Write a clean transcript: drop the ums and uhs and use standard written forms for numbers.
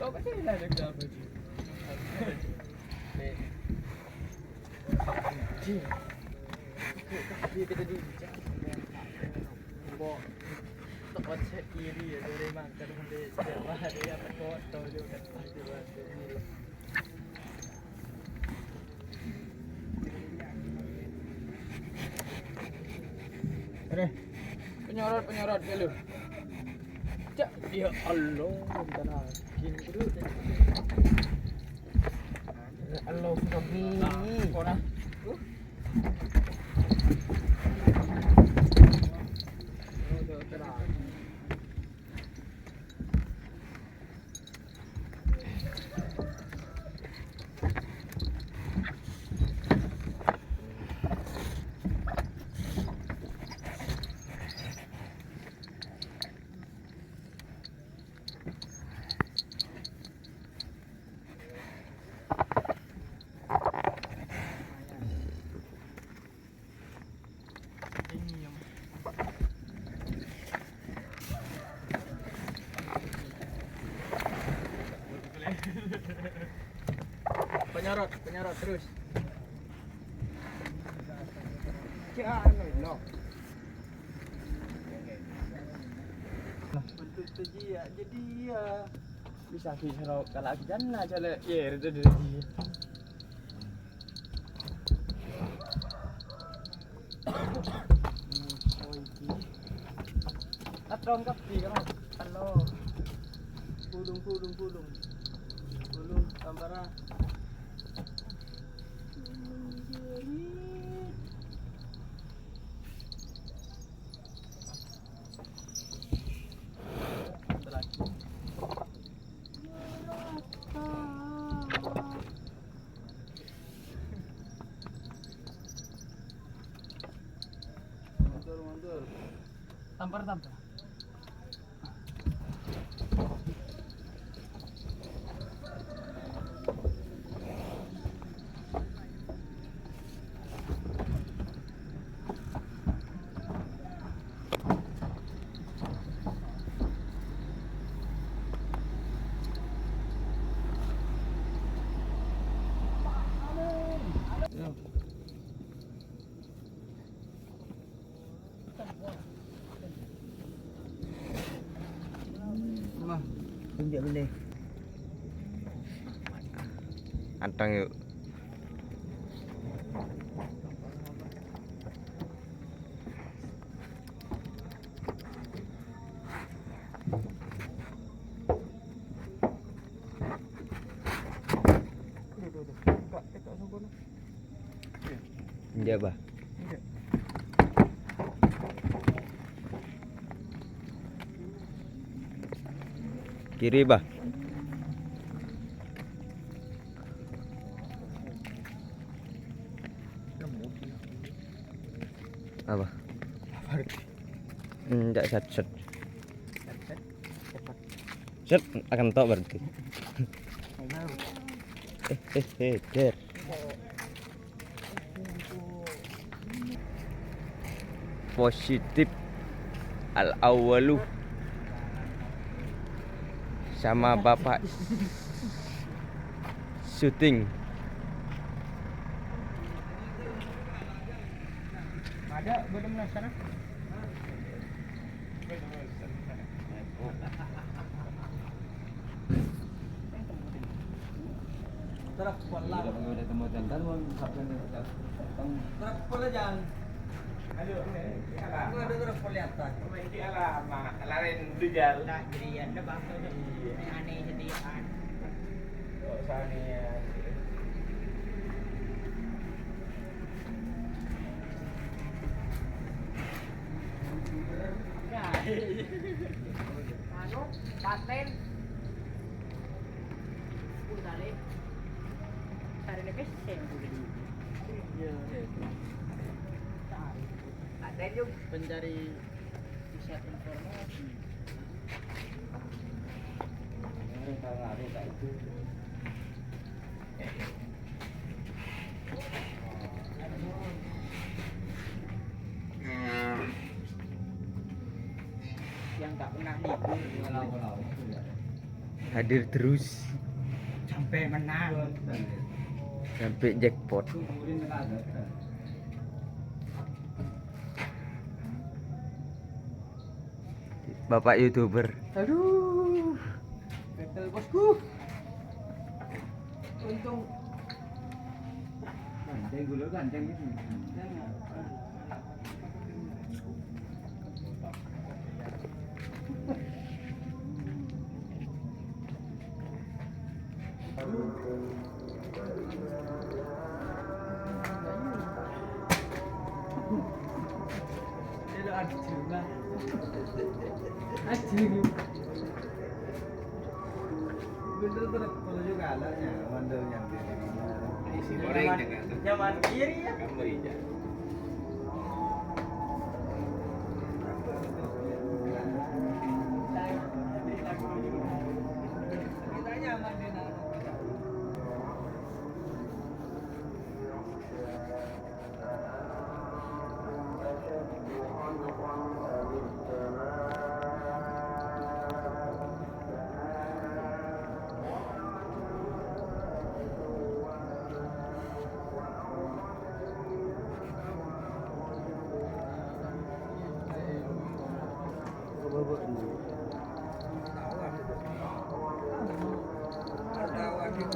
Kau pasti ada apa sih? Dia kita di bawa tempat sendiri ya dari makan dari siapa hari apa foto juga pasti bantu ini. Ada penyorot dulu. Cak ya Allah bentar gini dulu. Allah sudah gini. Kona. Penyorot terus. Loh. Bentuk jadi ya bisa kalau jangan aja le ya itu dia. Atron kapi kan. Halo. Pulung ambara. Mundur. Tampar. Tunjuk benda. Antang yuk. Iya, Bah. Kiri, Bah. Apa? Enggak set. Set akan tok berarti. Der. Positif al-awwalu sama bapak syuting. Ada benar sana. Terap pola. Udah temu dan terap pola jangan. Ayo, ini ala. Aku ada terap pola atas. Ini ala lain dijal. Nah, jadi ada bang. Aneh sediaan. Oh, sania. Anu, paten. Udale. Sarene pesen udah di. Iya. Paten yuk pencari pusat informasi. Kalau ada kayak itu. Yang tak pernah libur kalau hadir terus sampai menang. sampai jackpot. Bapak YouTuber. Aduh. Betul bosku. Untung. Gandeng dulu gandeng itu. Itu aduh lah. Aduh. Betul terus kalau juga alatnya, mandalnya. Isi goreng jangan. Nyaman kiri ya. Kamu aja. Kita nyaman di sana. Ada wajib